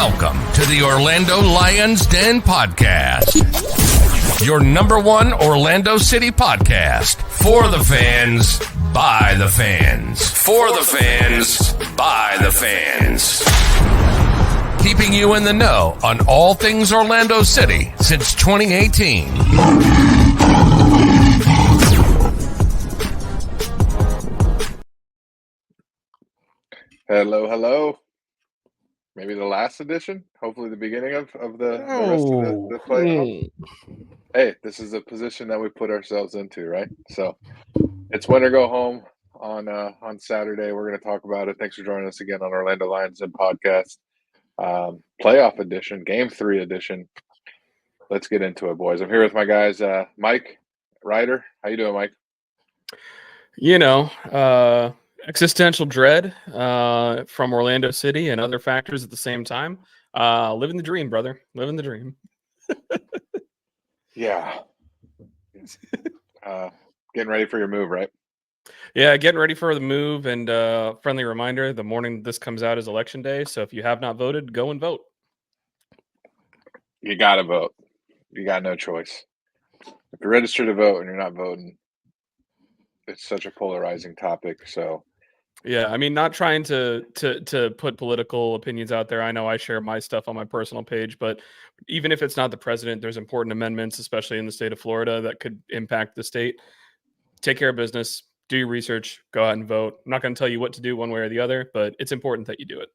Welcome to the Orlando Lions Den Podcast, your number one Orlando City podcast. For the fans, by the fans. For the fans, by the fans. Keeping you in the know on all things Orlando City since 2018. Hello. Maybe the last edition. Hopefully the beginning of the rest of the playoff. Hey, this is a position that we put ourselves into, right? So it's win or go home on Saturday. We're going to talk about it. Thanks for joining us again on Orlando Lions Den Podcast. Playoff edition, Game 3 edition. Let's get into it, boys. I'm here with my guys, Mike, Ryder. How you doing, Mike? Existential dread from Orlando City and other factors at the same time. Living the dream, brother. Living the dream. Yeah. Getting ready for your move, right? Yeah, getting ready for the move. And friendly reminder, the morning this comes out is Election Day. So if you have not voted, go and vote. You got to vote. You got no choice. If you're registered to vote and you're not voting, it's such a polarizing topic. So, yeah, I mean, not trying to put political opinions out there. I know I share my stuff on my personal page, but even if it's not the president, there's important amendments, especially in the state of Florida, that could impact the state. Take care of business, do your research, go out and vote. I'm not going to tell you what to do one way or the other, but it's important that you do it.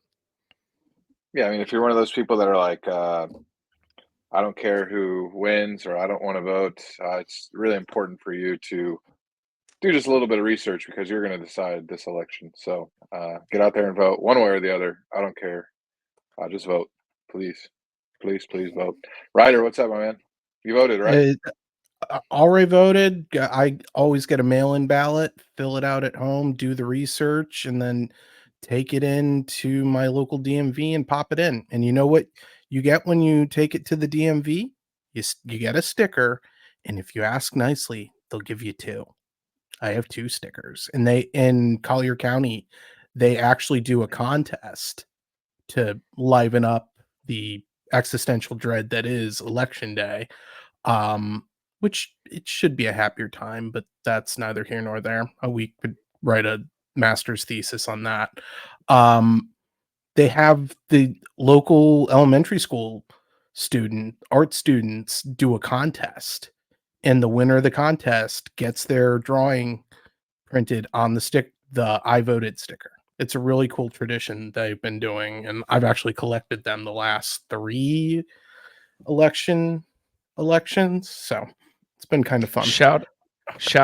Yeah, I mean, if you're one of those people that are like, I don't care who wins or I don't want to vote, it's really important for you to do just a little bit of research because you're going to decide this election. So get out there and vote one way or the other. I don't care. Just vote. Please vote. Ryder, what's up, my man? You voted, right? Already voted. I always get a mail-in ballot, fill it out at home, do the research, and then take it in to my local DMV and pop it in. And you know what you get when you take it to the DMV? You get a sticker, and if you ask nicely, they'll give you 2. I have 2 stickers, and they in Collier County, they actually do a contest to liven up the existential dread that is Election Day. Which it should be a happier time, but that's neither here nor there. We could write a master's thesis on that. They have the local elementary school art students do a contest, and the winner of the contest gets their drawing printed on the I voted sticker. It's a really cool tradition they've been doing, and I've actually collected them the last 3 elections, so it's been kind of fun. Shout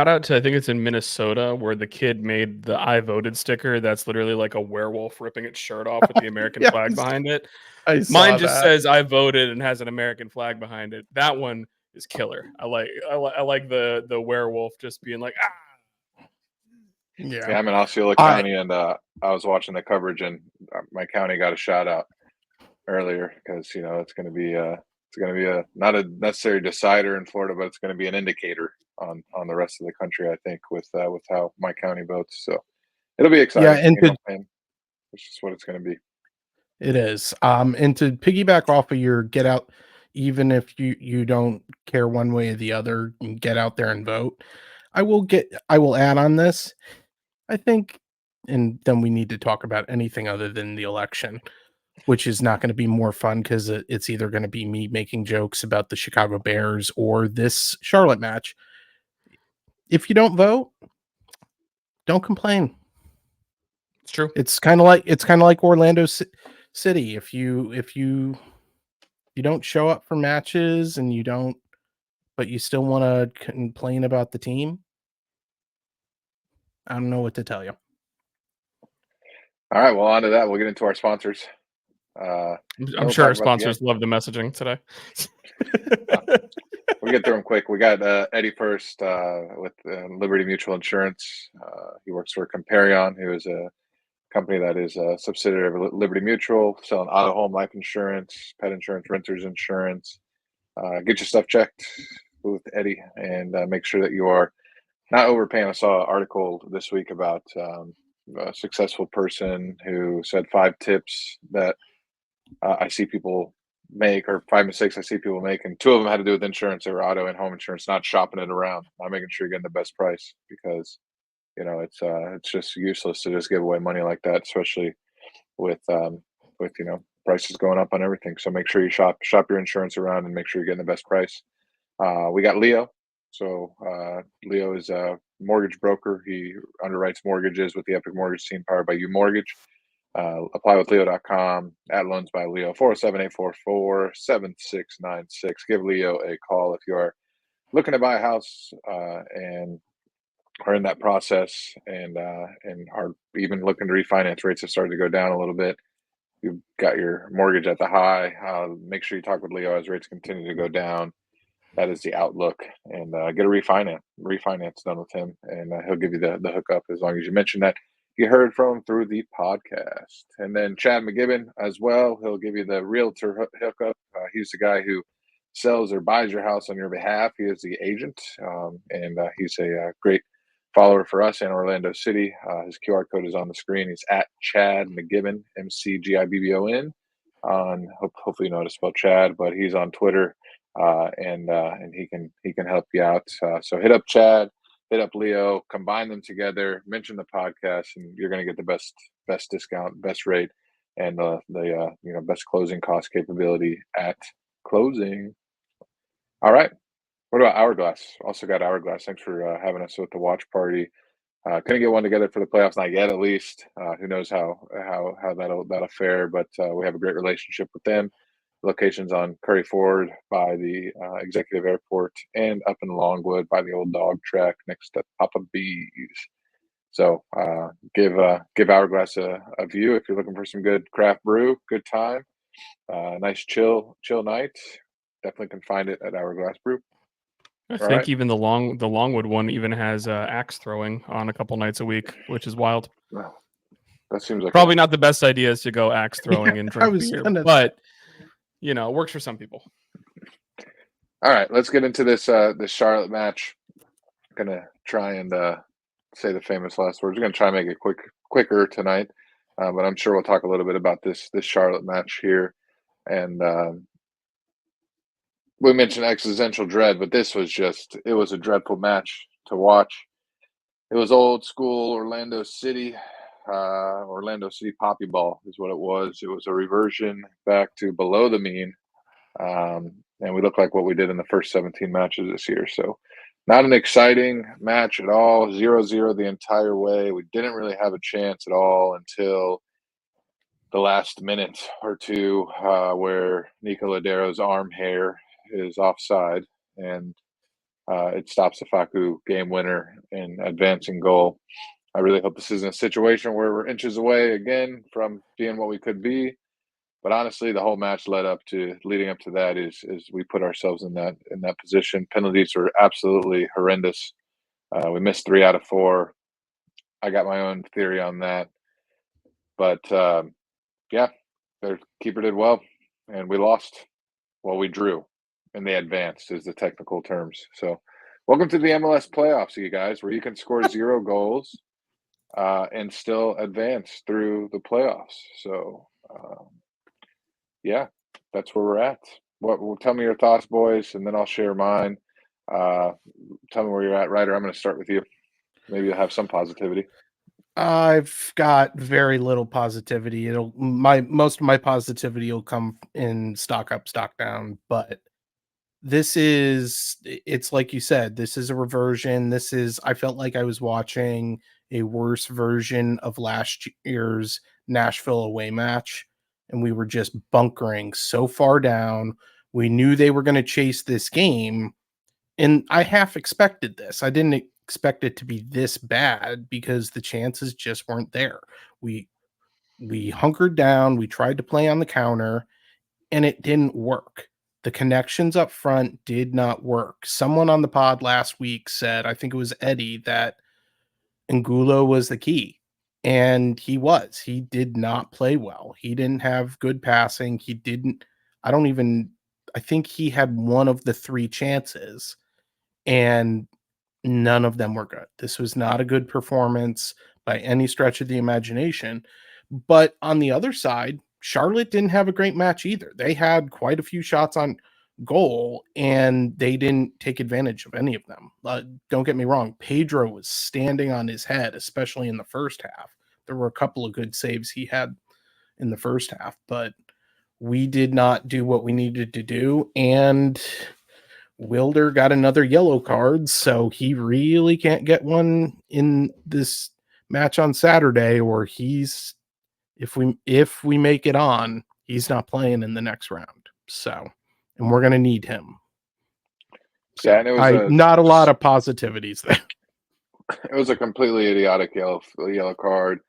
out to, I think it's in Minnesota, where the kid made the I voted sticker that's literally like a werewolf ripping its shirt off with the American flag behind it. Mine just says I voted and has an American flag behind it. That one is killer. I like the werewolf just being like, ah. Yeah, I'm in Osceola County, and I was watching the coverage, and my county got a shout out earlier because it's going to be not a necessary decider in Florida, but it's going to be an indicator on the rest of the country, I think, with how my county votes. So it'll be exciting. Yeah, and it's just what it's going to be. It is. And to piggyback off of your get out, even if you don't care one way or the other, get out there and vote. I will add on this. I think, and then we need to talk about anything other than the election, which is not going to be more fun because it's either going to be me making jokes about the Chicago Bears or this Charlotte match. If you don't vote, don't complain. It's true. It's kind of like Orlando City. If you don't show up for matches but you still want to complain about the team, I don't know what to tell you. All right, well, on to that. We'll get into our sponsors. I'm sure our sponsors love the messaging today. We'll get through them quick. We got Eddie first with Liberty Mutual Insurance. He works for Comparion, who is a company that is a subsidiary of Liberty Mutual, selling auto, home, life insurance, pet insurance, renters insurance. Get your stuff checked with Eddie and make sure that you are not overpaying. I saw an article this week about a successful person who said 5 tips that I see people make, or 5 mistakes I see people make, and 2 of them had to do with insurance. They were auto and home insurance, not shopping it around, not making sure you're getting the best price, because it's just useless to just give away money like that, especially with prices going up on everything. So make sure you shop your insurance around and make sure you're getting the best price. We got Leo. So Leo is a mortgage broker. He underwrites mortgages with the Epic Mortgage Team powered by U Mortgage. Apply with Leo.com at Loans by Leo, 407-844-7696. Give Leo a call if you are looking to buy a house and are in that process, and are even looking to refinance. Rates have started to go down a little bit. You've got your mortgage at the high. Make sure you talk with Leo as rates continue to go down. That is the outlook, and get a refinance done with him, and he'll give you the hookup as long as you mention that you heard from him through the podcast. And then Chad McGibbon as well. He'll give you the realtor hookup. He's the guy who sells or buys your house on your behalf. He is the agent, and he's a great follower for us in Orlando City. His QR code is on the screen. He's at Chad McGibbon, McGibbon. Hopefully you know how to spell Chad, but he's on Twitter, and he can help you out. So hit up Chad, hit up Leo, combine them together, mention the podcast, and you're going to get the best discount, best rate, and the best closing cost capability at closing. All right. What about Hourglass? Also got Hourglass. Thanks for having us with the watch party. Couldn't get one together for the playoffs, not yet, at least. Who knows how that'll fare? But we have a great relationship with them. Locations on Curry Ford by the Executive Airport, and up in Longwood by the old dog track next to Papa B's. So give Hourglass a view if you're looking for some good craft brew, good time, nice chill night. Definitely can find it at Hourglass Brew. I think even the Longwood one even has axe throwing on a couple nights a week, which is wild. Wow. That seems like probably not the best idea is to go axe throwing and drink beer, but it works for some people. All right, let's get into this Charlotte match. I'm gonna try and say the famous last words. We're gonna try and make it quicker tonight, but I'm sure we'll talk a little bit about this Charlotte match here. And we mentioned existential dread, but this was it was a dreadful match to watch. It was old school Orlando City Poppy Ball is what it was. It was a reversion back to below the mean. And we look like what we did in the first 17 matches this year. So not an exciting match at all. 0-0 the entire way. We didn't really have a chance at all until the last minute or two, where Nico Lodero's arm hair is offside, and it stops the Facu game winner and advancing goal. I really hope this isn't a situation where we're inches away again from being what we could be. But honestly, the whole match leading up to that is we put ourselves in that position. Penalties were absolutely horrendous. We missed 3 out of 4. I got my own theory on that, but their keeper did well, and we lost. Well, we drew, and they advanced is the technical terms. So, welcome to the MLS playoffs, you guys, where you can score 0 goals and still advance through the playoffs. So. That's where we're at. Tell me your thoughts, boys, and then I'll share mine. Tell me where you're at, Ryder. I'm going to start with you. Maybe you'll have some positivity. I've got very little positivity. Most of my positivity will come in stock up, stock down. But it's like you said, this is a reversion. I felt like I was watching a worse version of last year's Nashville away match. And we were just bunkering so far down. We knew they were going to chase this game. And I half expected this. I didn't expect it to be this bad because the chances just weren't there. We hunkered down. We tried to play on the counter, and it didn't work. The connections up front did not work. Someone on the pod last week said, I think it was Eddie, that Angulo was the key. And he did not play well. He didn't have good passing. I think he had one of the 3 chances, and none of them were good. This was not a good performance by any stretch of the imagination. But on the other side, Charlotte didn't have a great match either. They had quite a few shots on goal, and they didn't take advantage of any of them. Don't get me wrong. Pedro was standing on his head, especially in the first half. There were a couple of good saves he had in the first half, but we did not do what we needed to do. And Wilder got another yellow card, so he really can't get one in this match on Saturday, or he's if we make it on, he's not playing in the next round. So, and we're gonna need him. So, yeah, and it was not a lot of positivities there. It was a completely idiotic yellow card.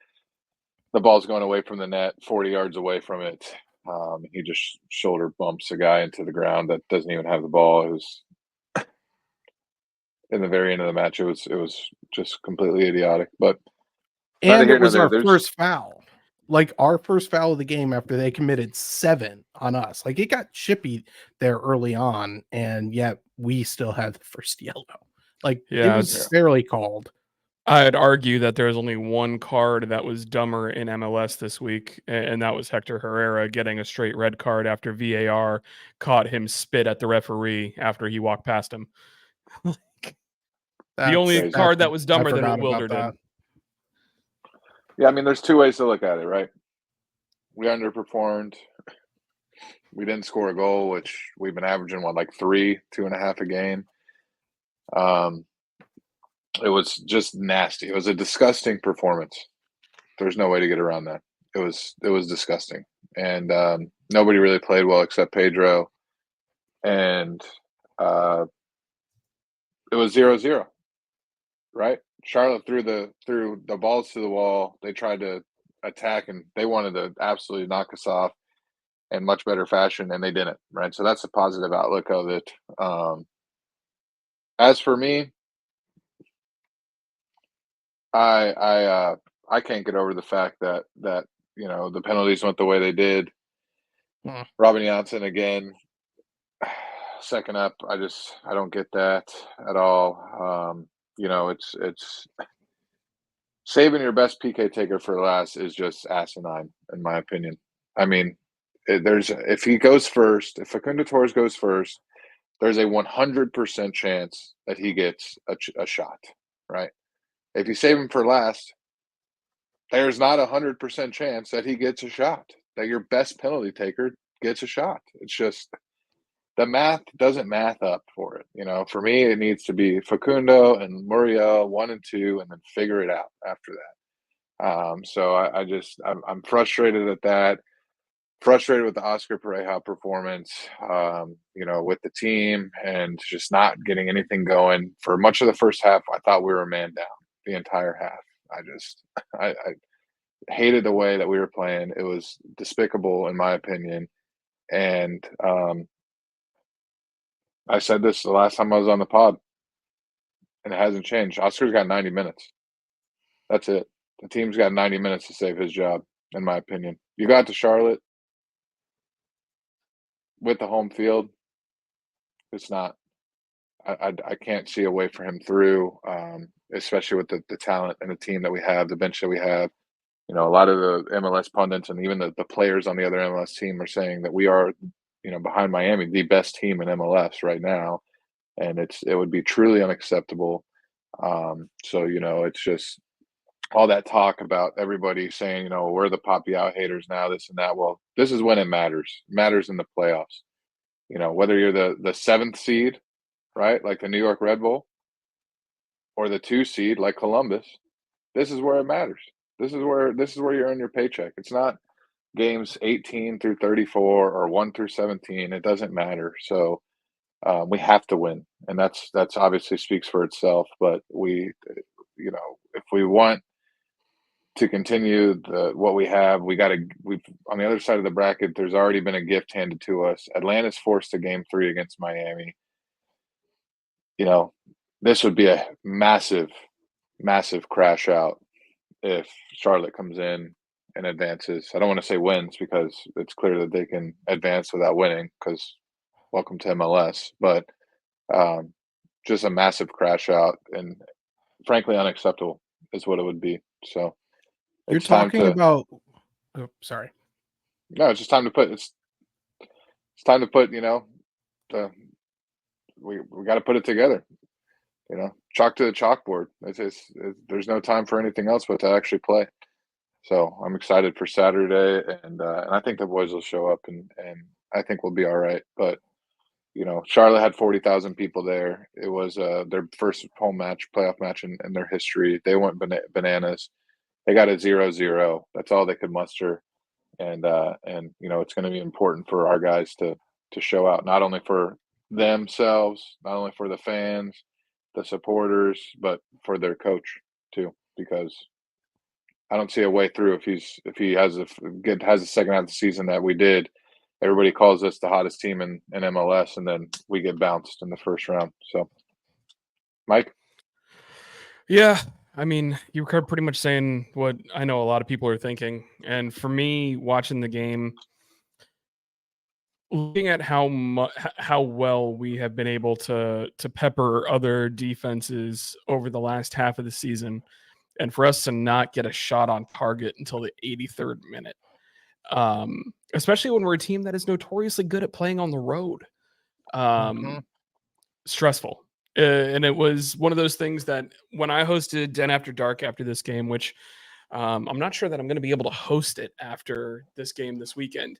The ball's going away from the net, 40 yards away from it. He just shoulder bumps a guy into the ground that doesn't even have the ball. It was in the very end of the match. It was just completely idiotic. But and it was our first foul. Like our first foul of the game after they committed 7 on us. Like it got chippy there early on, and yet we still had the first yellow. Like it was fairly called. I'd argue that there was only one card that was dumber in MLS this week, and that was Hector Herrera getting a straight red card after VAR caught him spit at the referee after he walked past him. The only card that was dumber than what Wilder did. Yeah, I mean, there's two ways to look at it, right? We underperformed. We didn't score a goal, which we've been averaging, like 2.5 a game. It was just nasty. It was a disgusting performance. There's no way to get around that. It was disgusting. And nobody really played well except Pedro. And it was 0-0, right? Charlotte threw the balls to the wall. They tried to attack, and they wanted to absolutely knock us off in much better fashion, and they didn't, right? So that's a positive outlook of it. As for me, I can't get over the fact that the penalties went the way they did. Robin Janssen again, second up. I don't get that at all. It's saving your best PK taker for last is just asinine, in my opinion. I mean, if he goes first, if Facundo Torres goes first, there's a 100% chance that he gets a shot, right? If you save him for last, there's not 100% chance that he gets a shot, that your best penalty taker gets a shot. It's just the math doesn't math up for it. For me, it needs to be Facundo and Muriel 1 and 2, and then figure it out after that. So I'm frustrated at that. Frustrated with the Oscar Pareja performance, with the team and just not getting anything going. For much of the first half, I thought we were man down the entire half. I hated the way that we were playing. It was despicable, in my opinion. And I said this the last time I was on the pod, and it hasn't changed. Oscar's got 90 minutes. That's it. The team's got 90 minutes to save his job, in my opinion. You got to Charlotte with the home field. It's not. I can't see a way for him through, especially with the talent and the team that we have, the bench that we have. A lot of the MLS pundits and even the players on the other MLS team are saying that we are, behind Miami, the best team in MLS right now, and it would be truly unacceptable. So it's just all that talk about everybody saying, we're the Poppy out haters now, this and that. Well, this is when it matters. It matters in the playoffs. Whether you're the 7th seed, right, like the New York Red Bull, or the 2 seed like Columbus, this is where it matters. This is where you earn your paycheck. It's not games 18 through 34 or 1 through 17. It doesn't matter. So we have to win, and that's obviously speaks for itself. But we, if we want to continue what we have, we've on the other side of the bracket. There's already been a gift handed to us. Atlanta's forced to game 3 against Miami. This would be a massive, massive crash out if Charlotte comes in and advances. I don't want to say wins, because it's clear that they can advance without winning, because welcome to MLS. But just a massive crash out, and frankly unacceptable is what it would be. So you're talking about. Oh, sorry. No, it's just time to put it's time to put, we got to put it together. Chalk to the chalkboard. There's no time for anything else but to actually play. So I'm excited for Saturday, and I think the boys will show up, and I think we'll be all right. But Charlotte had 40,000 people there. It was their first home match, playoff match in their history. They went bananas. They got a 0-0. That's all they could muster, and it's going to be important for our guys to show out, not only for themselves, not only for the fans, the supporters, but for their coach too, because I don't see a way through if he has a second half of the season that we did. Everybody calls us the hottest team in MLS, and then we get bounced in the first round. So, Mike? Yeah, I mean, you were pretty much saying what I know a lot of people are thinking. And for me, watching the game, looking at how well we have been able to pepper other defenses over the last half of the season, and for us to not get a shot on target until the 83rd minute, especially when we're a team that is notoriously good at playing on the road, stressful. And it was one of those things that when I hosted Den After Dark after this game, which I'm not sure that I'm going to be able to host it after this game this weekend.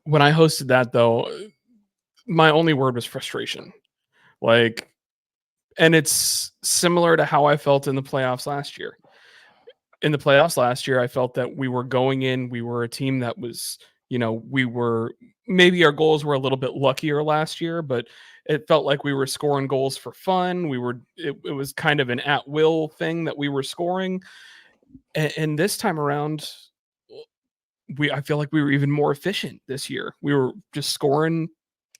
When I hosted that, though, my only word was frustration. And it's similar to how I felt in the playoffs last year. In the playoffs last year, I felt that we were going in, we were a team that was, maybe our goals were a little bit luckier last year, but it felt like we were scoring goals for fun. It was kind of an at-will thing that we were scoring. And this time around, I feel like we were even more efficient this year. We were just scoring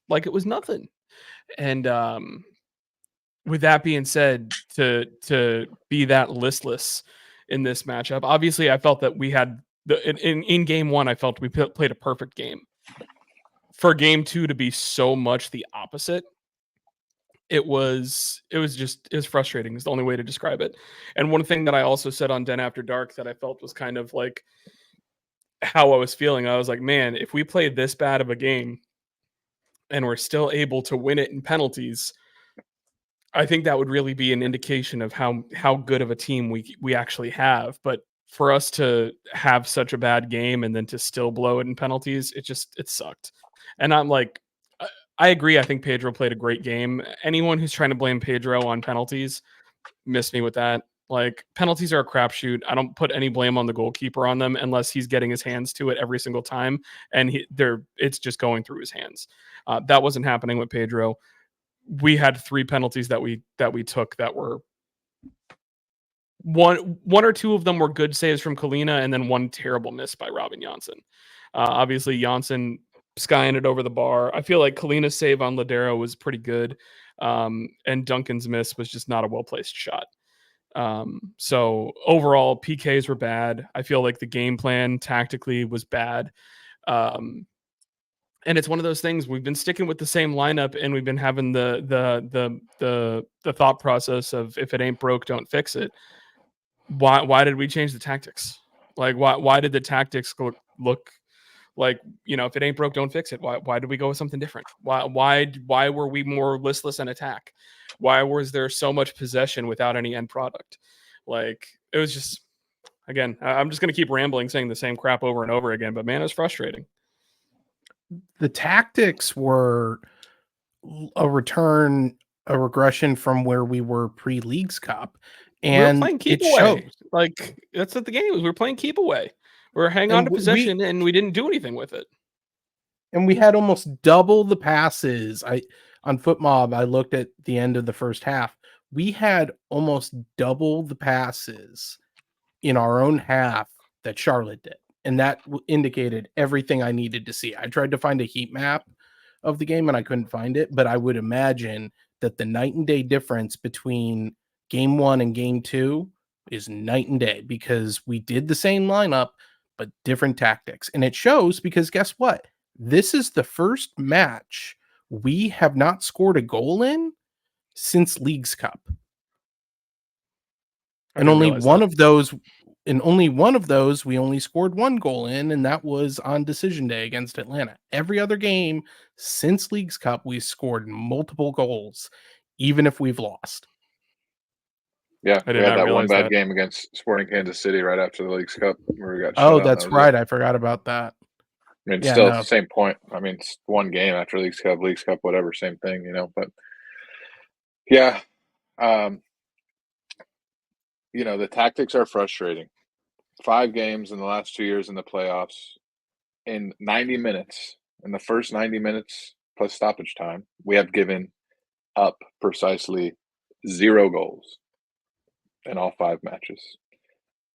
like it was nothing. And with that being said, to be that listless in this matchup, obviously I felt that we had in game one, I felt we played a perfect game. For game two to be so much the opposite, it was frustrating. Is the only way to describe it. And one thing that I also said on Den After Dark that I felt was kind of like how I was feeling. I was like, man, if we played this bad of a game and we're still able to win it in penalties, I think that would really be an indication of how good of a team we actually have. But for us to have such a bad game and then to still blow it in penalties, it sucked. And I'm like, I agree. I think Pedro played a great game. Anyone who's trying to blame Pedro on penalties, missed me with that. Like, penalties are a crapshoot. I don't put any blame on the goalkeeper on them unless he's getting his hands to it every single time, and it's just going through his hands. That wasn't happening with Pedro. We had 3 penalties that we took that were one or two of them were good saves from Kalina, and then one terrible miss by Robin Janssen. Obviously, Janssen skying it over the bar. I feel like Kalina's save on Ladero was pretty good, and Duncan's miss was just not a well-placed shot. So overall, PKs were bad. I feel like the game plan tactically was bad. And it's one of those things, we've been sticking with the same lineup, and we've been having the thought process of, if it ain't broke, don't fix it. Why did we change the tactics? Like, why did the tactics look like, if it ain't broke, don't fix it? Why did we go with something different? Why were we more listless in attack? Why was there so much possession without any end product? Like, it was just, again, I'm just going to keep rambling, saying the same crap over and over again, but man, it's frustrating. The tactics were a regression from where we were pre-Leagues Cup. And we were playing keep away. Like, that's what the game was. We were playing keep away. We were hanging on to possession, and we didn't do anything with it. And we had almost double the passes. On FootMob, I looked at the end of the first half. We had almost double the passes in our own half that Charlotte did. And that indicated everything I needed to see. I tried to find a heat map of the game and I couldn't find it, but I would imagine that the night and day difference between game 1 and game 2 is night and day, because we did the same lineup, but different tactics. And it shows, because guess what? This is the first match we have not scored a goal in since Leagues Cup. And only one of those in only one of those, we only scored 1 goal in, and that was on decision day against Atlanta. Every other game since Leagues Cup, we scored multiple goals, even if we've lost. Yeah, I we did had not that one realize bad that. game against Sporting Kansas City right after the Leagues Cup where we got shut Oh, out. that's That was right. it. I forgot about that. I mean, Yeah, still no. same point. I mean, it's one game after Leagues Cup, whatever, same thing, you know. But yeah, you know, the tactics are frustrating. 5 games in the last 2 years in the playoffs in 90 minutes. In the first 90 minutes plus stoppage time, we have given up precisely 0 goals in all 5 matches.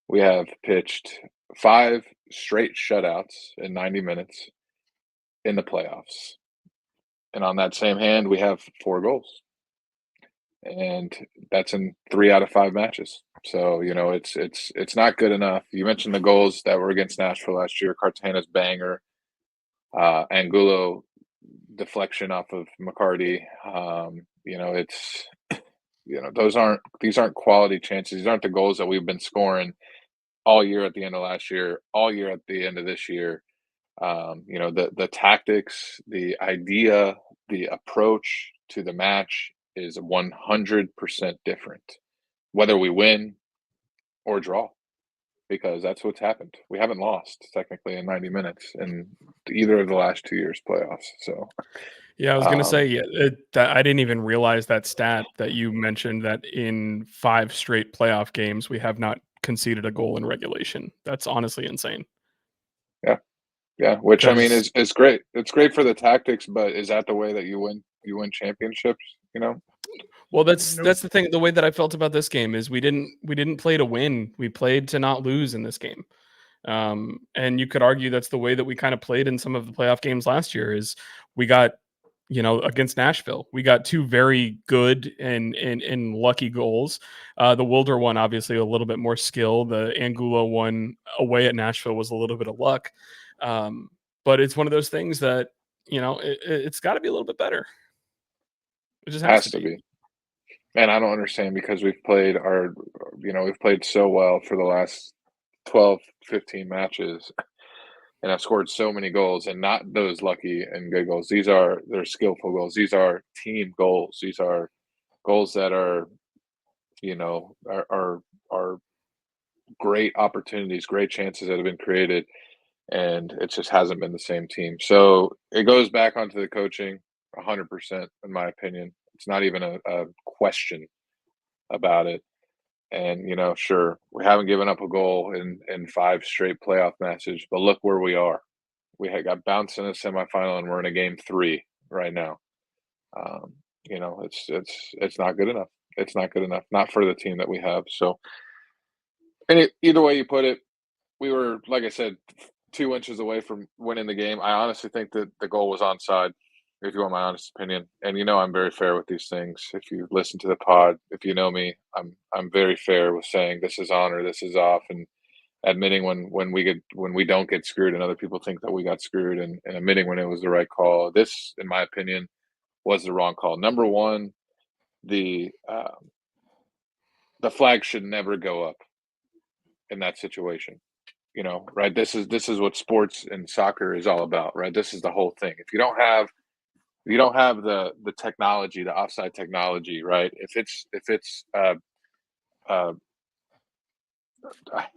We have pitched 5 straight shutouts in 90 minutes in the playoffs. And on that same hand, we have 4 goals. And that's in 3 out of 5 matches. So, you know, it's not good enough. You mentioned the goals that were against Nashville last year, Cartagena's banger, Angulo deflection off of McCarty. You know, these aren't quality chances. These aren't the goals that we've been scoring all year at the end of last year, all year at the end of this year. You know, the tactics, the idea, the approach to the match is 100% different, whether we win or draw, because that's what's happened. We haven't lost technically in 90 minutes in either of the last 2 years playoffs. So Yeah, I was gonna say, um, that I didn't even realize that stat that you mentioned, that in 5 straight playoff games, we have not conceded a goal in regulation. That's honestly insane. yeah, yeah. Which I mean 'Cause is great. It's great for the tactics, but is that the way that you win? You win championships, you know? well, that's Nope. the thing. The way that I felt about this game is we didn't play to win. We played to not lose in this game. And you could argue that's the way that we kind of played in some of the playoff games last year. Is we got, against Nashville, we got 2 very good and lucky goals. The Wilder one, obviously, a little bit more skill. The Angulo one away at Nashville was a little bit of luck. But it's one of those things that it's got to be a little bit better. It just has Has to to be. be. And I don't understand because we've played so well for the last 12, 15 matches and I've scored so many goals and not those lucky and good goals. They're skillful goals. These are team goals. These are goals that are, are great opportunities, great chances that have been created, and it just hasn't been the same team. So it goes back onto the coaching 100%, in my opinion. It's not even a question about it. And, sure, we haven't given up a goal in 5 straight playoff matches, but look where we are. We had got bounced in a semifinal, and we're in a game 3 right now. Um, it's not good enough. It's not good enough, not for the team that we have. So, either way you put it, we were, like I said, 2 inches away from winning the game. I honestly think that the goal was onside, if you want my honest opinion. And I'm very fair with these things. If you listen to the pod, if you know me, I'm very fair with saying this is on or this is off, and admitting when we don't get screwed and other people think that we got screwed, and admitting when it was the right call. This, in my opinion, was the wrong call. Number one, the flag should never go up in that situation. Right? This is what sports and soccer is all about, right? This is the whole thing. If you don't have the technology, the offside technology, right? If it's a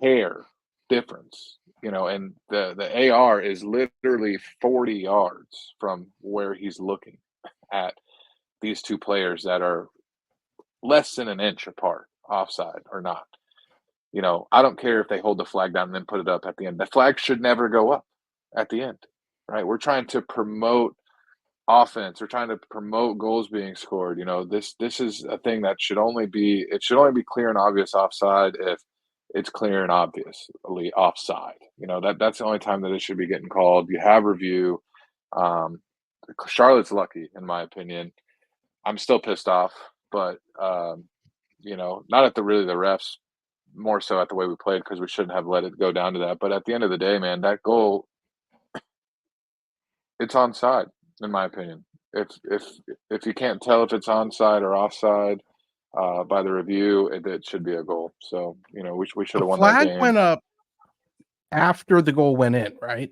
hair difference, and the AR is literally 40 yards from where he's looking at these 2 players that are less than an inch apart, offside or not. I don't care if they hold the flag down and then put it up at the end. The flag should never go up at the end, right? We're trying to promote offense. We're trying to promote goals being scored. This is a thing that should only be clear and obvious offside if it's clear and obviously offside. That's the only time that it should be getting called. You have review. Charlotte's lucky, in my opinion. I'm still pissed off, but not at the refs, more so at the way we played, because we shouldn't have let it go down to that. But at the end of the day, man, that goal, it's onside, in my opinion. If you can't tell if it's onside or offside, by the review, it should be a goal. So, we should The have won that flag game. went up after the goal went in, right?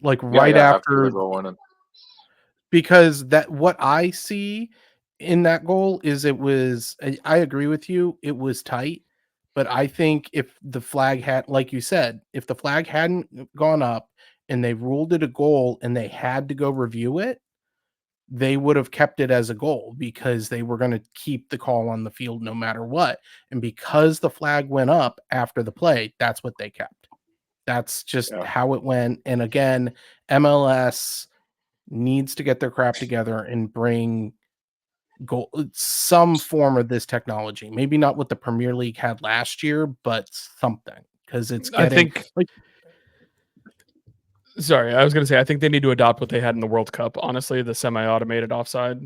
Like Yeah, right after after, the goal went in. because that what I see in that goal is I agree with you, it was tight, but I think if the flag had, like you said, if the flag hadn't gone up and they ruled it a goal and they had to go review it, they would have kept it as a goal because they were going to keep the call on the field no matter what. And because the flag went up after the play, that's what they kept. That's just how it went. And again, MLS needs to get their crap together and bring some form of this technology. Maybe not what the Premier League had last year, but something, because it's getting Sorry, I was going to say, I think they need to adopt what they had in the World Cup. Honestly, the semi-automated offside.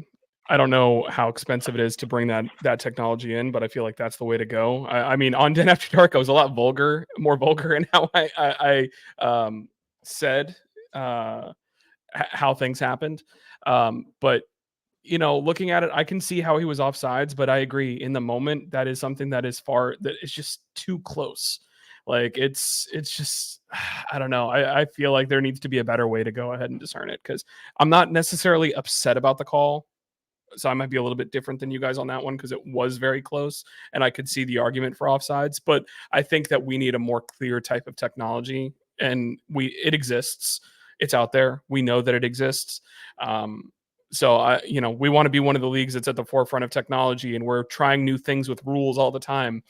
I don't know how expensive it is to bring that technology in, but I feel like that's the way to go. I mean, on Den After Dark, I was a lot more vulgar in how I said how things happened. But looking at it, I can see how he was offsides, but I agree, in the moment, that is something that is just too close. Like it's just, I don't know. I feel like there needs to be a better way to go ahead and discern it, because I'm not necessarily upset about the call. So I might be a little bit different than you guys on that one, because it was very close and I could see the argument for offsides. But I think that we need a more clear type of technology, and it exists. It's out there. We know that it exists. So we want to be one of the leagues that's at the forefront of technology, and we're trying new things with rules all the time.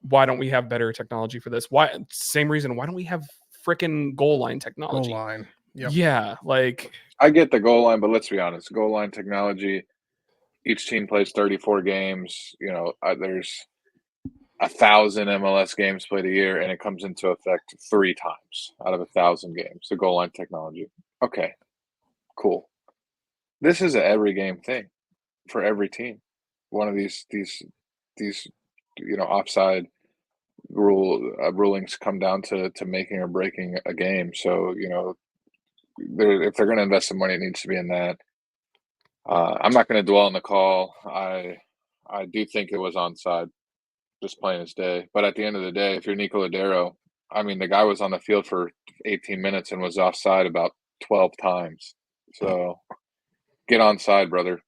Why don't we have better technology for this? Same reason. Why don't we have freaking goal line technology? goal line. Yep. Yeah, like I get the goal line, but let's be honest. Goal line technology. Each team plays 34 games. There's 1,000 MLS games played a year, and it comes into effect 3 times out of 1,000 games. The goal line technology. Okay, cool. This is an every game thing for every team. One of these offside rulings come down to making or breaking a game. So if they're going to invest some money, it needs to be in that. I'm not going to dwell on the call. I do think it was onside, just plain as day. But at the end of the day, if you're Nico Ladero, I mean, the guy was on the field for 18 minutes and was offside about 12 times. So get onside, brother.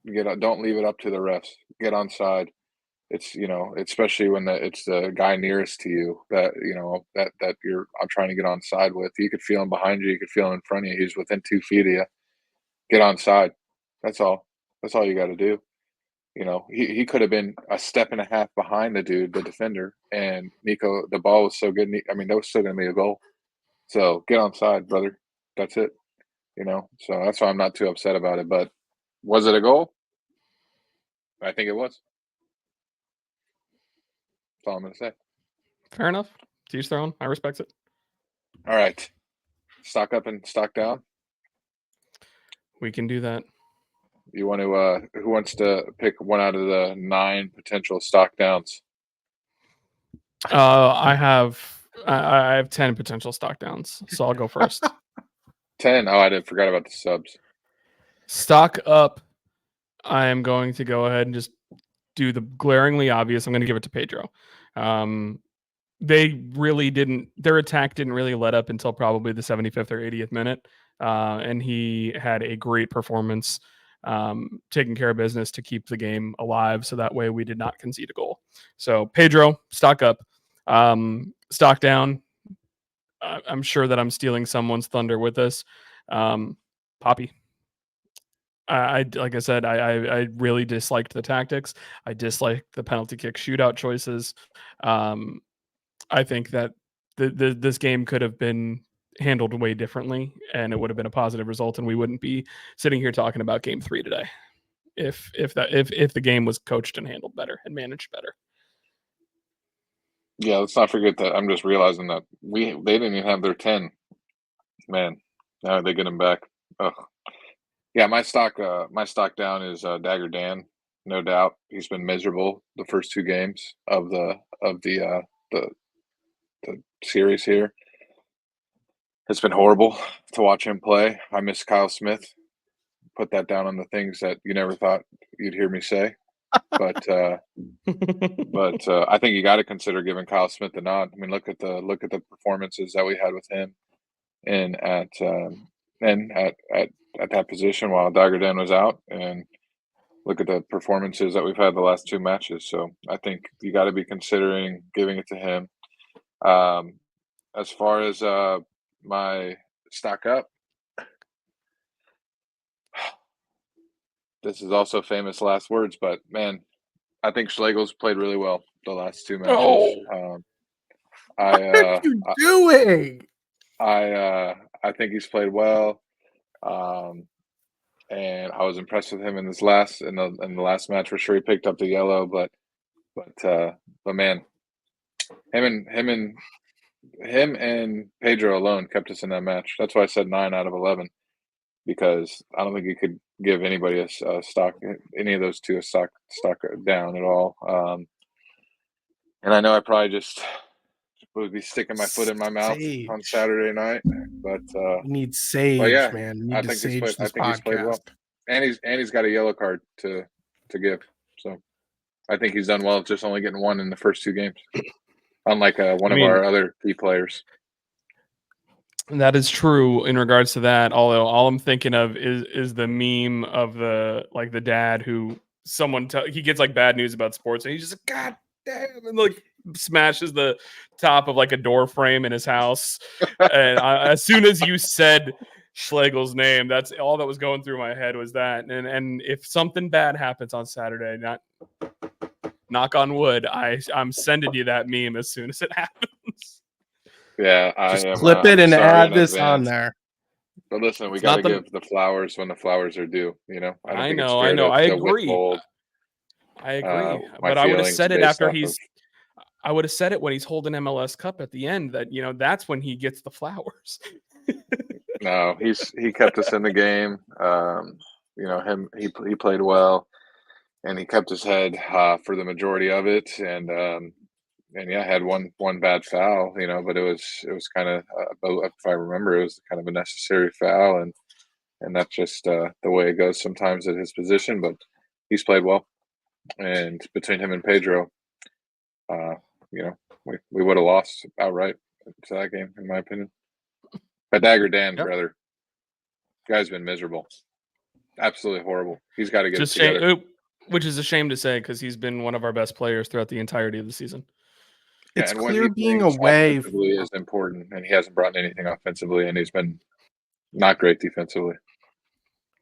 Don't leave it up to the refs. Get onside. It's especially when it's the guy nearest to you that that I'm trying to get onside with. You could feel him behind you. You could feel him in front of you. He's within 2 feet of you. Get onside. That's all. That's all you got to do. He could have been a step and a half behind the defender, and Nico, the ball was so good. I mean, that was still going to be a goal. So get onside, brother. That's it. So that's why I'm not too upset about it. But was it a goal? I think it was. That's all I'm going to say. fair enough. To each their own. I respect it. All right. Stock up and stock down. We can do that. You want to? Who wants to pick one out of the 9 potential stock downs? I have 10 potential stock downs, so I'll go first. 10. Oh, I forgot about the subs. Stock up. I am going to go ahead and just do the glaringly obvious. I'm going to give it to Pedro. They really didn't. Their attack didn't really let up until probably the 75th or 80th minute, and he had a great performance, taking care of business to keep the game alive. So that way we did not concede a goal. So Pedro, stock up. Stock down. I'm sure that I'm stealing someone's thunder with this. Poppy. I like I said, I really disliked the tactics. I disliked the penalty kick shootout choices. I think that this game could have been handled way differently, and it would have been a positive result, and we wouldn't be sitting here talking about Game 3 today if the game was coached and handled better and managed better. Yeah, let's not forget that. I'm just realizing that they didn't even have their 10. Man, now they get them back. Ugh. Yeah, my stock down is Dagger Dan. No doubt, he's been miserable the first 2 games of the series here. It's been horrible to watch him play. I miss Kyle Smith. Put that down on the things that you never thought you'd hear me say. but I think you got to consider giving Kyle Smith the nod. I mean, look at the performances that we had with him and at that position while Dagerdan was out, and look at the performances that we've had the last two matches. So I think you got to be considering giving it to him. As far as my stock up, this is also famous last words, but man, I think Schlegel's played really well the last two matches. What are you doing? I think he's played well, and I was impressed with him in the last match. For sure, he picked up the yellow, but man, him and Pedro alone kept us in that match. That's why I said 9 out of 11, because I don't think you could give anybody a stock, any of those two a stock down at all. And I know I probably just would be sticking my foot in my mouth on Saturday night, but we need sage, man. We need I to think sage he's this played well, and he's got a yellow card to give. So I think he's done well, just only getting one in the first two games, unlike one of our other key players. That is true in regards to that. Although all I'm thinking of is the meme of the dad who he gets like bad news about sports and he's just like, God damn, and like smashes the top of like a door frame in his house. And as soon as you said Schlegel's name, that's all that was going through my head was that. And if something bad happens on Saturday, knock on wood, I'm sending you that meme as soon as it happens. Yeah, just clip it and add this on there. But listen, we got to give the flowers when the flowers are due. You know, I know. I agree. I agree. But I would have said it after I would have said it when he's holding MLS Cup at the end. That that's when he gets the flowers. No, he kept us in the game. He played well, and he kept his head for the majority of it. And yeah, had one bad foul, but it was kind of, if I remember, it was kind of a necessary foul, and that's just the way it goes sometimes at his position. But he's played well, and between him and Pedro, we would have lost outright to that game, in my opinion. But Dagerdan, brother, guy's been miserable, absolutely horrible. He's got to get it together. Which is a shame to say because he's been one of our best players throughout the entirety of the season. It's clear being away is important, and he hasn't brought anything offensively, and he's been not great defensively.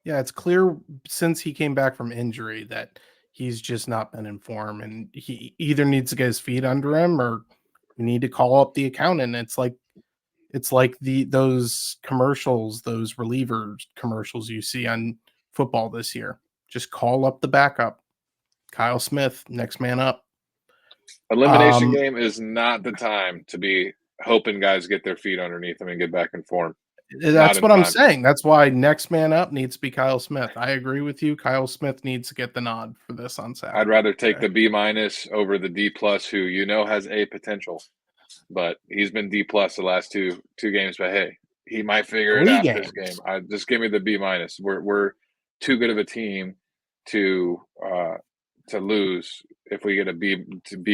Yeah, it's clear since he came back from injury that he's just not been in form, and he either needs to get his feet under him or we need to call up the accountant. It's like those commercials, those relievers commercials you see on football this year. Just call up the backup. Kyle Smith, next man up. Elimination game is not the time to be hoping guys get their feet underneath them and get back in form. That's what I'm saying. That's why next man up needs to be Kyle Smith. I agree with you. Kyle Smith needs to get the nod for this on Saturday. I'd rather take the B- over the D+, who has a potential, but he's been D+ the last two games. But hey, he might figure it out this game. Just give me the B-. We're too good of a team to lose if we get a B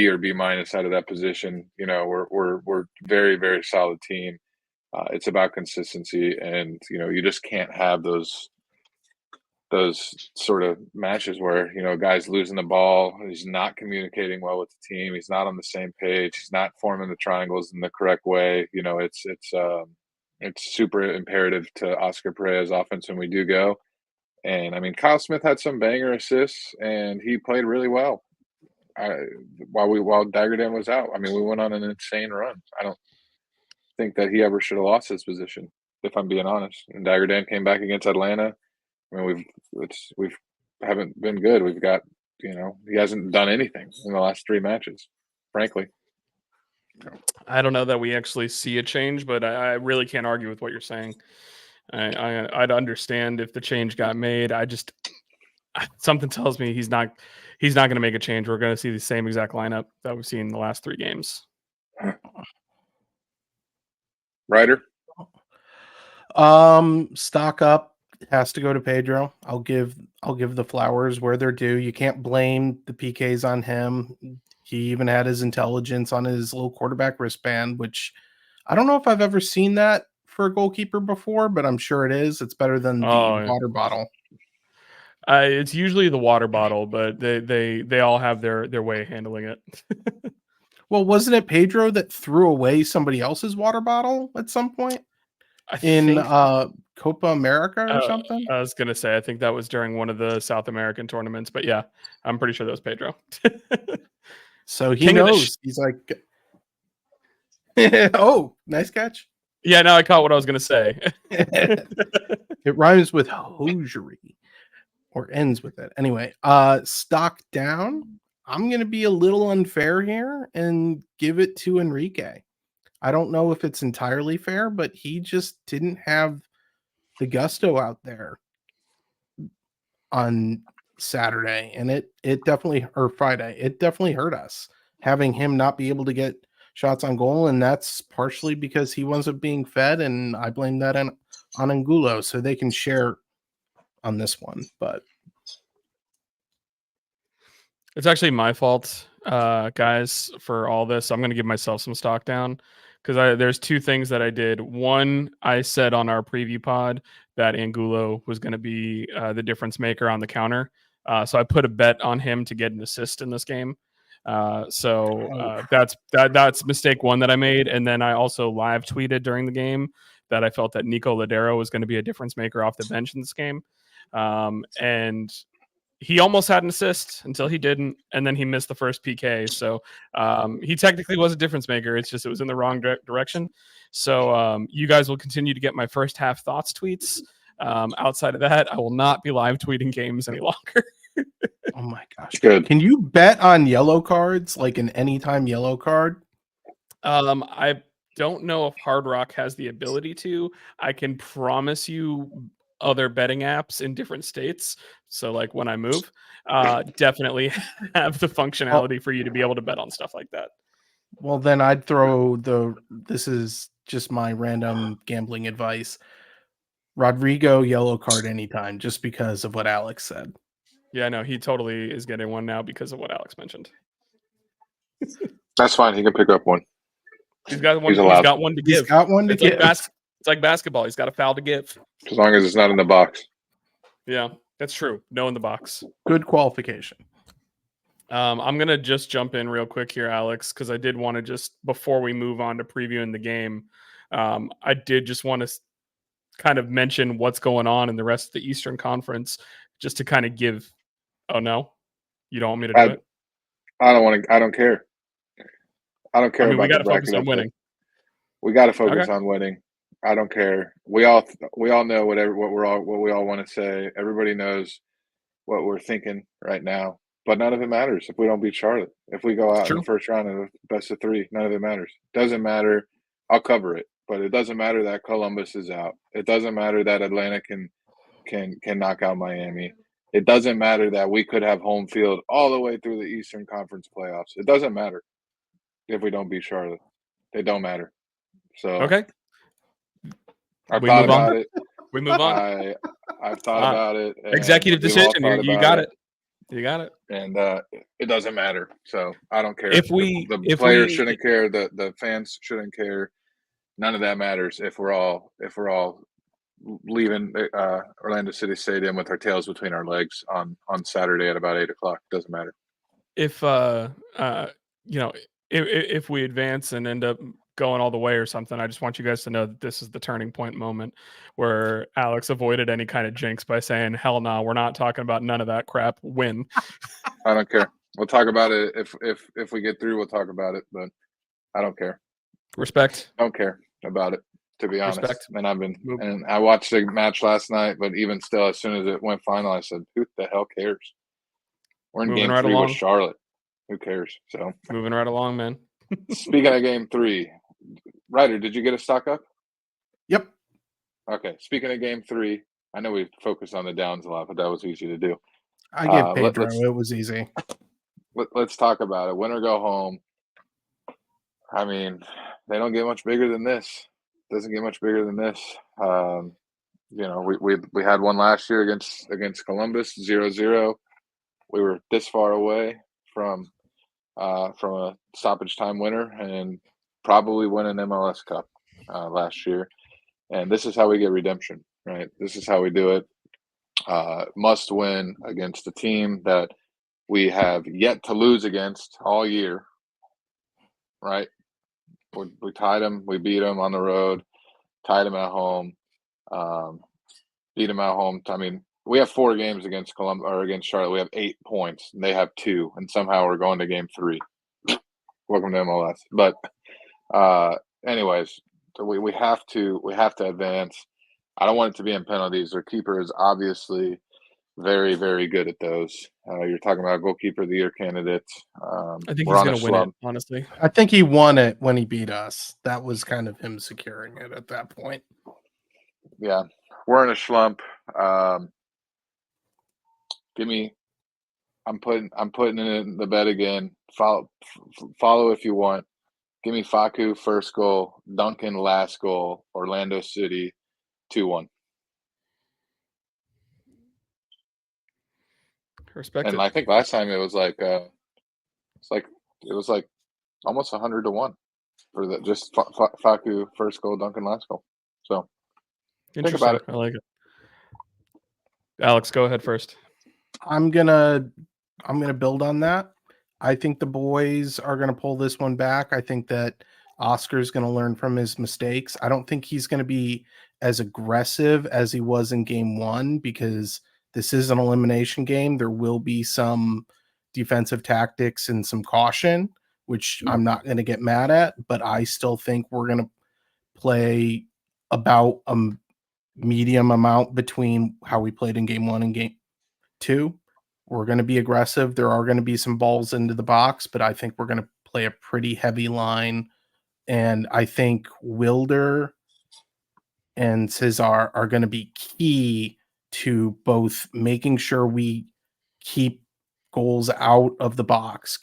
or B- out of that position. We're very, very solid team. It's about consistency, and you just can't have those sort of matches where guys losing the ball, he's not communicating well with the team, he's not on the same page, he's not forming the triangles in the correct way. It's super imperative to Oscar Pereira's offense when we do go. And I mean, Kyle Smith had some banger assists, and he played really well while Dagerdan was out. I mean, we went on an insane run. I don't think that he ever should have lost his position, if I'm being honest. And Dagerdan came back against Atlanta. I mean, we haven't been good. We've got, he hasn't done anything in the last 3 matches, frankly. I don't know that we actually see a change, but I really can't argue with what you're saying. I'd understand if the change got made. Something tells me he's not going to make a change. We're going to see the same exact lineup that we've seen in the last 3 games. Ryder? Stock up. has to go to Pedro. I'll give the flowers where they're due. You can't blame the PKs on him. He even had his intelligence on his little quarterback wristband, which I don't know if I've ever seen that for a goalkeeper before, but I'm sure it is. It's better than the water bottle. It's usually the water bottle, but they all have their way of handling it. Well, wasn't it Pedro that threw away somebody else's water bottle at some point in Copa America or something? I was gonna say I think that was during one of the South American tournaments, but yeah, I'm pretty sure that was Pedro. So he knows. He's like, oh, nice catch. Yeah, now I caught what I was gonna say. It rhymes with hosiery or ends with it. Anyway, stock down. I'm going to be a little unfair here and give it to Enrique. I don't know if it's entirely fair, but he just didn't have the gusto out there on Saturday, and it definitely, or Friday, it definitely hurt us having him not be able to get shots on goal, and that's partially because he wasn't being fed, and I blame that on Angulo, so they can share on this one, but it's actually my fault, guys, for all this. I'm going to give myself some stock down because there's two things that I did. One, I said on our preview pod that Angulo was going to be the difference maker on the counter. So I put a bet on him to get an assist in this game. That's mistake one that I made. And then I also live tweeted during the game that I felt that Nico Ladero was going to be a difference maker off the bench in this game. And he almost had an assist until he didn't, and then he missed the first PK. So he technically was a difference maker. It's just it was in the wrong direction. So you guys will continue to get my first half thoughts tweets. Outside of that, I will not be live tweeting games any longer. Oh my gosh. Good. Can you bet on yellow cards, like an anytime yellow card? I don't know if Hard Rock has the ability to. I can promise you other betting apps in different states. So like when I move, definitely have the functionality for you to be able to bet on stuff like that. Well, then I'd throw this is just my random gambling advice. Rodrigo yellow card anytime, just because of what Alex said. Yeah, no, he totally is getting one now because of what Alex mentioned. That's fine. He can pick up one. He's got one. He's allowed. He's got one to give. He's got one to give. It's like basketball. He's got a foul to give. As long as it's not in the box. Yeah, that's true. No in the box. Good qualification. I'm going to just jump in real quick here, Alex, because I did want to just, before we move on to previewing the game, I did just want to kind of mention what's going on in the rest of the Eastern Conference, just to kind of give, oh no, you don't want me to do it? I don't want to, I don't care. I don't care. I mean, we got to focus on winning. We got to focus on winning. I don't care. We all know what we all want to say. Everybody knows what we're thinking right now, but none of it matters if we don't beat Charlotte. If we go out in the first round of the best of three, none of it matters. Doesn't matter. I'll cover it, but it doesn't matter that Columbus is out. It doesn't matter that Atlanta can knock out Miami. It doesn't matter that we could have home field all the way through the Eastern Conference playoffs. It doesn't matter if we don't beat Charlotte. They don't matter. So okay. I've thought about it. We move on. I've thought about it. Executive decision. You got it. You got it. And it doesn't matter. So I don't care. If the players shouldn't care. The fans shouldn't care. None of that matters if we're all leaving Orlando City Stadium with our tails between our legs on Saturday at about 8:00. Doesn't matter. If if we advance and end up going all the way or something, I just want you guys to know that this is the turning point moment where Alex avoided any kind of jinx by saying, hell no, we're not talking about none of that crap. Win. I don't care. We'll talk about it if we get through, we'll talk about it, but I don't care. Respect. I don't care about it, to be honest. Respect. And I watched the match last night, but even still, as soon as it went final, I said, who the hell cares? We're in game 3 with Charlotte. Who cares? So moving right along, man. Speaking of game 3, Ryder, did you get a stock up? Yep. Okay. Speaking of game 3, I know we focused on the downs a lot, but that was easy to do. I gave Pedro. It was easy. Let's talk about it. Win or go home. I mean, they don't get much bigger than this. Doesn't get much bigger than this. we had one last year against Columbus, 0-0. We were this far away from a stoppage time winner and probably win an MLS Cup last year. And this is how we get redemption, right? This is how we do it. Must win against a team that we have yet to lose against all year, right? We tied them. We beat them on the road, tied them at home, beat them at home. I mean, we have 4 games against Columbus or against Charlotte. We have 8 points, and they have 2, and somehow we're going to game 3. Welcome to MLS. But anyways, so we have to advance. I don't want it to be in penalties. Their keeper is obviously very, very good at those. You're talking about goalkeeper of the year candidates. I think he's going to win it, honestly. I think he won it when he beat us. That was kind of him securing it at that point. Yeah, we're in a slump. I'm putting in the bet again. Follow if you want. Give me Facu first goal, Duncan last goal, Orlando City 2-1. Respect And it. I think last time it was like almost 100-1 for the just Facu first goal, Duncan last goal. So think about it. I like it. Alex, go ahead first. I'm gonna build on that. I think the boys are gonna pull this one back. I think that Oscar's gonna learn from his mistakes. I don't think he's gonna be as aggressive as he was in game 1 because this is an elimination game. There will be some defensive tactics and some caution, which I'm not going to get mad at, but I still think we're going to play about a medium amount between how we played in game 1 and game 2. We're going to be aggressive. There are going to be some balls into the box, but I think we're going to play a pretty heavy line. And I think Wilder and Cesar are going to be key to both making sure we keep goals out of the box,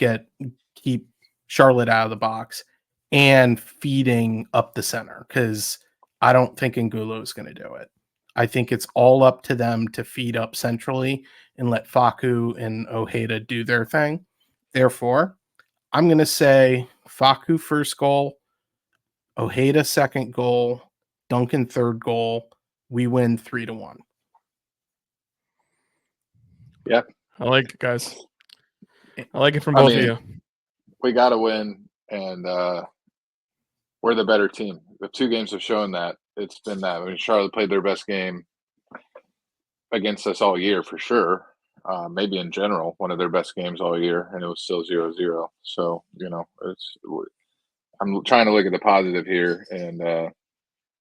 keep Charlotte out of the box, and feeding up the center, because I don't think Angulo is going to do it. I think it's all up to them to feed up centrally and let Facu and Ojeda do their thing. Therefore, I'm going to say Facu first goal, Ojeda second goal, Duncan third goal. We win 3-1. Yeah, I like it, guys. I like it from both of you. We got to win, and we're the better team. The 2 games have shown that. It's been that. I mean, Charlotte played their best game against us all year for sure. Maybe in general, one of their best games all year, and it was still 0-0. So, I'm trying to look at the positive here, and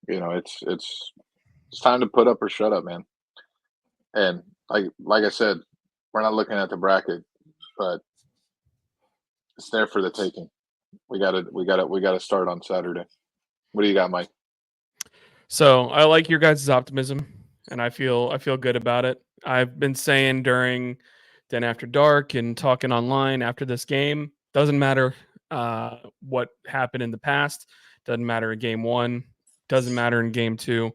it's time to put up or shut up, man. And like I said, we're not looking at the bracket, but it's there for the taking. We got to start on Saturday. What do you got, Mike? So I like your guys' optimism, and I feel good about it. I've been saying during Den After Dark and talking online after this game, doesn't matter what happened in the past, doesn't matter in game 1, doesn't matter in game 2.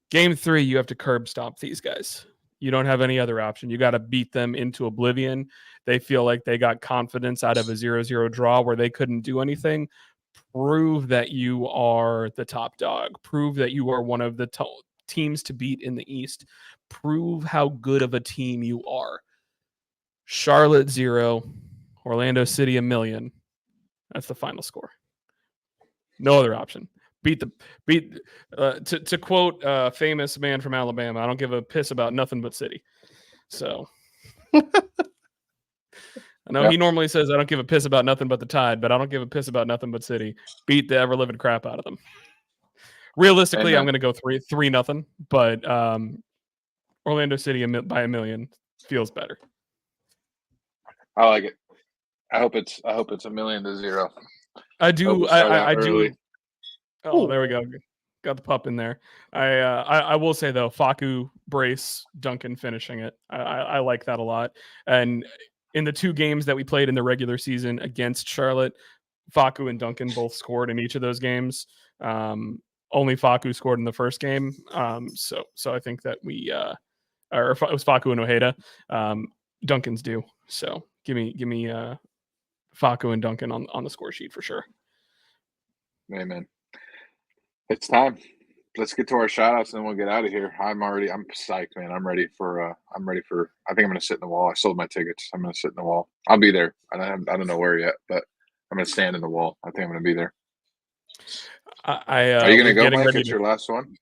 Game 3, you have to curb stomp these guys. You don't have any other option. You got to beat them into oblivion. They feel like they got confidence out of a 0-0 draw where they couldn't do anything. Prove that you are the top dog. Prove that you are one of the teams to beat in the East. Prove how good of a team you are. Charlotte 0, Orlando City 1,000,000. That's the final score. No other option. To quote a famous man from Alabama, I don't give a piss about nothing but City. So I know he normally says I don't give a piss about nothing but the Tide, but I don't give a piss about nothing but City. Beat the ever living crap out of them. Realistically, I'm going to go 3-0, but Orlando City by 1,000,000 feels better. I like it. I hope it's 1,000,000-0. I do. I do. Oh, Ooh. there we go. Got the pup in there. I will say though, Facu, Brace, Duncan finishing it. I like that a lot. And in the 2 games that we played in the regular season against Charlotte, Facu and Duncan both scored in each of those games. only Faku scored in the first game. So I think that we or it was Faku and Ojeda. Duncan's due. So give me Faku and Duncan on the score sheet for sure. Amen. It's time. Let's get to our shout outs and then we'll get out of here. I'm psyched, man. I'm ready for I think I'm gonna sit in the wall. I sold my tickets. I'm gonna sit in the wall. I'll be there. I don't know where yet, but I'm gonna stand in the wall. I think I'm gonna be there. Are you gonna go, Mike? It's your last one?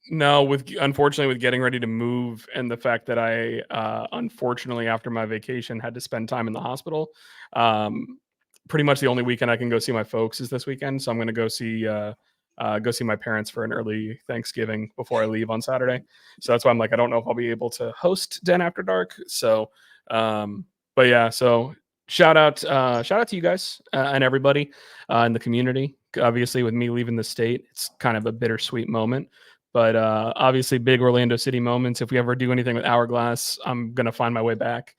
No, unfortunately with getting ready to move and the fact that I unfortunately after my vacation had to spend time in the hospital. Pretty much the only weekend I can go see my folks is this weekend. So I'm going to go see my parents for an early Thanksgiving before I leave on Saturday. So that's why I'm like, I don't know if I'll be able to host Den After Dark. So, but yeah, so shout out to you guys and everybody in the community. Obviously with me leaving the state, it's kind of a bittersweet moment, but obviously big Orlando City moments. If we ever do anything with Hourglass, I'm going to find my way back.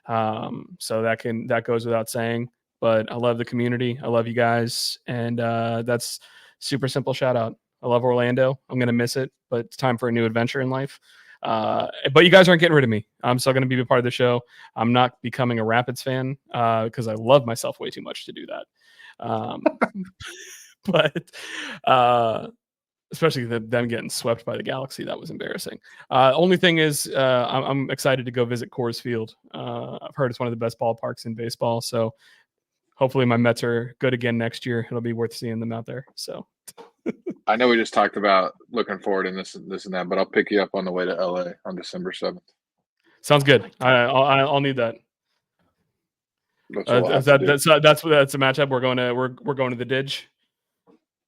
So that goes without saying. But I love the community. I love you guys. And that's super simple shout out. I love Orlando. I'm going to miss it, but it's time for a new adventure in life. But you guys aren't getting rid of me. I'm still going to be a part of the show. I'm not becoming a Rapids fan because I love myself way too much to do that. But especially them getting swept by the Galaxy. That was embarrassing. Only thing is I'm excited to go visit Coors Field. I've heard it's one of the best ballparks in baseball. So hopefully my Mets are good again next year. It'll be worth seeing them out there. So I know we just talked about looking forward and this and that, but I'll pick you up on the way to LA on December 7th. Sounds good. I'll need that. That's a matchup. We're going to the Didge.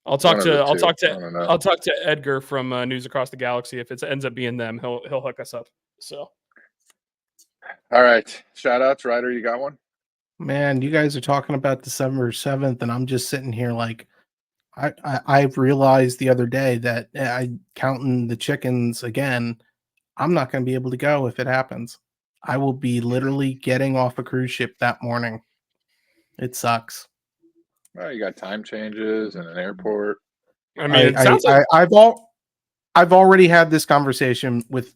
I'll talk to Edgar from News Across the Galaxy. If it ends up being them, he'll hook us up. So, all right, shout outs, Ryder. You got one? Man, you guys are talking about December 7th, and I'm just sitting here like I've realized the other day that I counting the chickens again. I'm not going to be able to go if it happens. I will be literally getting off a cruise ship that morning. It sucks. Well, you got time changes and an airport. I mean, it sounds like I've already had this conversation with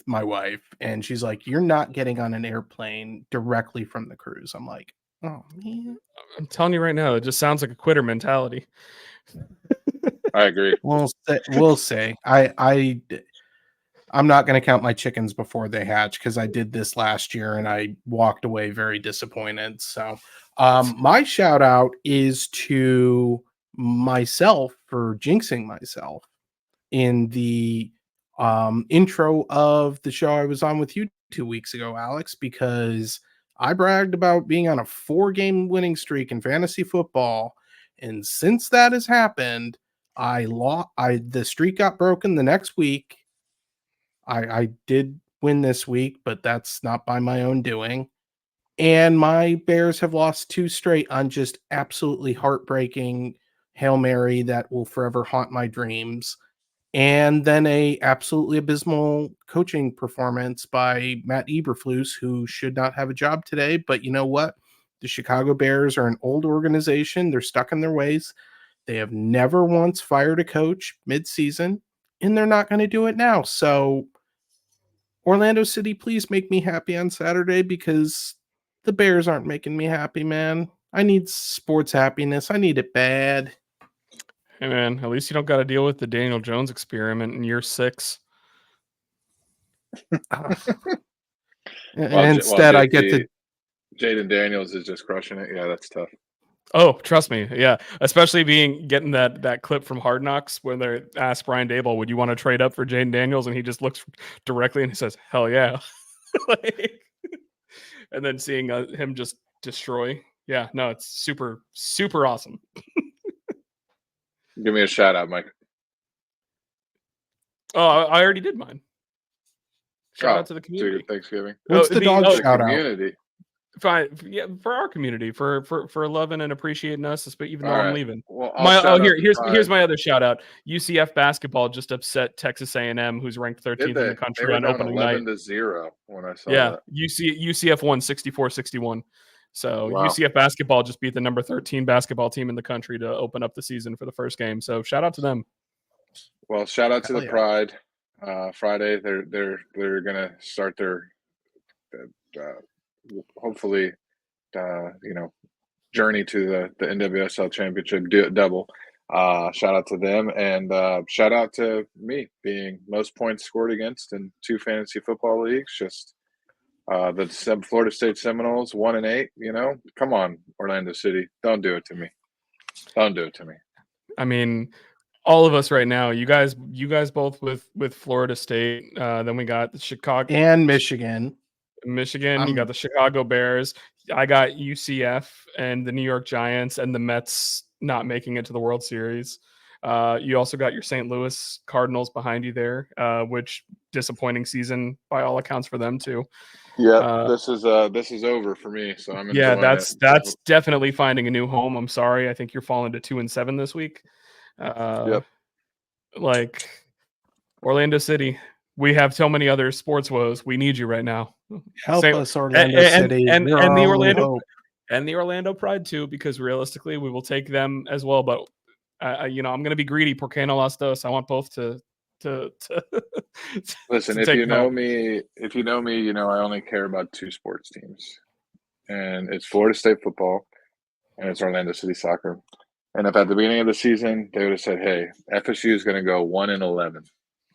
my wife, and she's like, "You're not getting on an airplane directly from the cruise." I'm like, "Oh man." I'm telling you right now, it just sounds like a quitter mentality. I agree. We'll say. I'm not going to count my chickens before they hatch because I did this last year and I walked away very disappointed. So my shout out is to myself for jinxing myself in the intro of the show I was on with you 2 weeks ago, Alex, because I bragged about being on a 4-game winning streak in fantasy football. And since that has happened, the streak got broken the next week. I did win this week, but that's not by my own doing. And my Bears have lost 2 straight on just absolutely heartbreaking Hail Mary that will forever haunt my dreams. And then a absolutely abysmal coaching performance by Matt Eberflus, who should not have a job today. But you know what? The Chicago Bears are an old organization. They're stuck in their ways. They have never once fired a coach mid-season, and they're not going to do it now. So Orlando City, please make me happy on Saturday because the Bears aren't making me happy, man. I need sports happiness. I need it bad. Hey, man, at least you don't got to deal with the Daniel Jones experiment in year 6. Instead, I get to... Jaden Daniels is just crushing it. Yeah, that's tough. Oh, trust me. Yeah. Especially getting that clip from Hard Knocks where they ask Brian Daboll, would you want to trade up for Jaden Daniels? And he just looks directly and he says, hell yeah. And then seeing him just destroy. Yeah, no, it's super, super awesome. Give me a shout out, Mike. Oh, I already did mine. Shout out to the community. Thanksgiving. What's the dog shout community? Fine, yeah, for our community, for loving and appreciating us, even though I'm leaving. Well, here's my other shout out. UCF basketball just upset Texas A&M, who's ranked 13th in the country on opening night. 11-0 when I saw that. Yeah, UCF won 64-61. So wow. UCF basketball just beat the number 13 basketball team in the country to open up the season for the first game. So shout out to them. Well, shout out to Hell the yeah. Pride. Friday, they're gonna start their hopefully journey to the NWSL Championship double. Shout out to them, and shout out to me being most points scored against in 2 fantasy football leagues. Just the Florida State Seminoles 1-8. Come on, Orlando City, don't do it to me. Don't do it to me. I mean, all of us right now. You guys both with Florida State. Then we got the Chicago and Michigan. You got the Chicago Bears. I got UCF and the New York Giants and the Mets not making it to the World Series. You also got your St. Louis Cardinals behind you there, which disappointing season by all accounts for them too. Yeah, this is over for me. So I'm enjoying that's definitely finding a new home. I'm sorry, I think you're falling to 2-7 this week. Yep. Like Orlando City, we have so many other sports woes. We need you right now. Help us, Orlando City, and the Orlando Pride too, because realistically, we will take them as well. But I'm going to be greedy. Porque no las dos. I want both to listen. If you know me, I only care about 2 sports teams, and it's Florida State football, and it's Orlando City soccer. And if at the beginning of the season they would have said, "Hey, FSU is going to go 1-11,"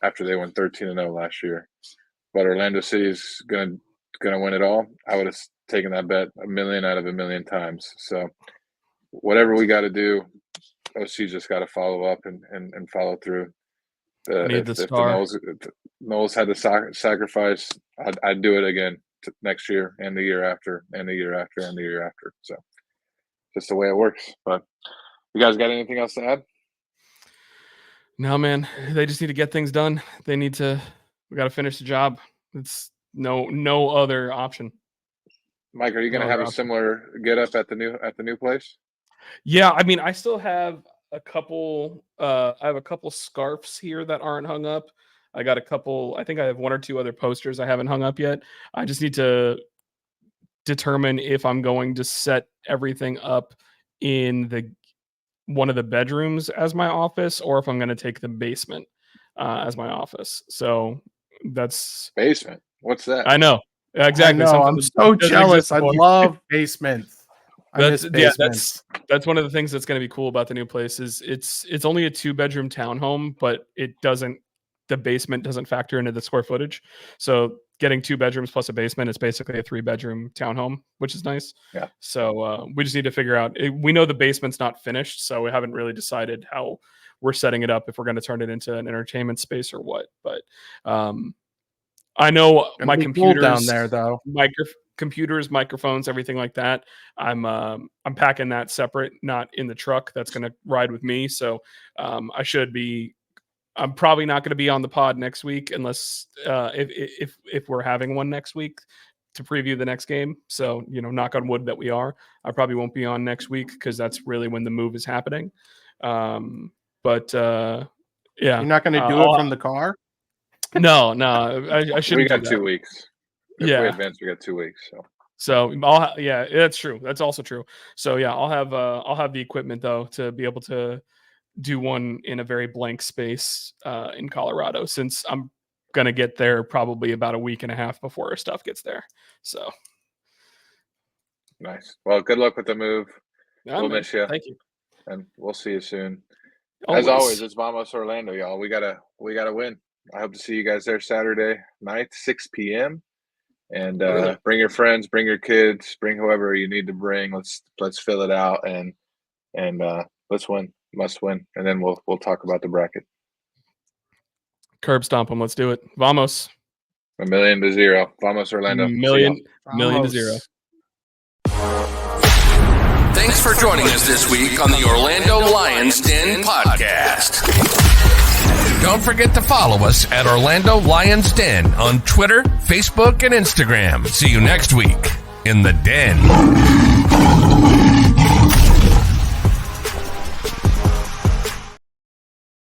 after they went 13-0 last year, but Orlando City is going to win it all, I would have taken that bet 1,000,000 out of 1,000,000 times. So whatever we got to do, OC just got to follow up and follow through. If the Knowles had to sacrifice, I'd do it again next year and the year after and the year after and the year after. So just the way it works. But you guys got anything else to add? No, man. They just need to get things done. We got to finish the job. It's no other option. Mike, are you going to have a similar get up at the new place? Yeah, I mean, I still have a couple. I have a couple scarves here that aren't hung up. I got a couple. I think I have 1 or 2 other posters I haven't hung up yet. I just need to determine if I'm going to set everything up in one of the bedrooms as my office, or if I'm going to take the basement as my office. So that's basement. What's that? I know exactly. I know. I'm so jealous. I love basements. That's one of the things that's going to be cool about the new place is it's only a 2-bedroom townhome, but the basement doesn't factor into the square footage. So getting 2 bedrooms plus a basement, it's basically a 3-bedroom townhome, which is nice. Yeah. So we just need to figure out. We know the basement's not finished, so we haven't really decided how we're setting it up, if we're going to turn it into an entertainment space or what. But I know my computers down there though. Computers, microphones, everything like that. I'm packing that separate, not in the truck. That's going to ride with me. So I'm probably not going to be on the pod next week unless if we're having one next week to preview the next game. So, knock on wood that we are. I probably won't be on next week because that's really when the move is happening. Yeah. You're not going to do it from the car? No, I shouldn't. We got 2 weeks. If we advance, we got 2 weeks. So that's true. That's also true. So yeah, I'll have the equipment though to be able to do one in a very blank space in Colorado, since I'm gonna get there probably about a week and a half before our stuff gets there. So nice. Well, good luck with the move. We'll miss you. Thank you, and we'll see you soon. As always, it's Vamos Orlando, y'all. We gotta win. I hope to see you guys there Saturday night, 6 p.m. And bring your friends, bring your kids, bring whoever you need to bring. Let's fill it out and let's win. Must win. And then we'll talk about the bracket. Curb stomp them. Let's do it. Vamos. 1,000,000-0. Vamos Orlando. Million to 0. Thanks for joining us this week on the Orlando Lions Den podcast. Don't forget to follow us at Orlando Lions Den on Twitter, Facebook, and Instagram. See you next week in the Den.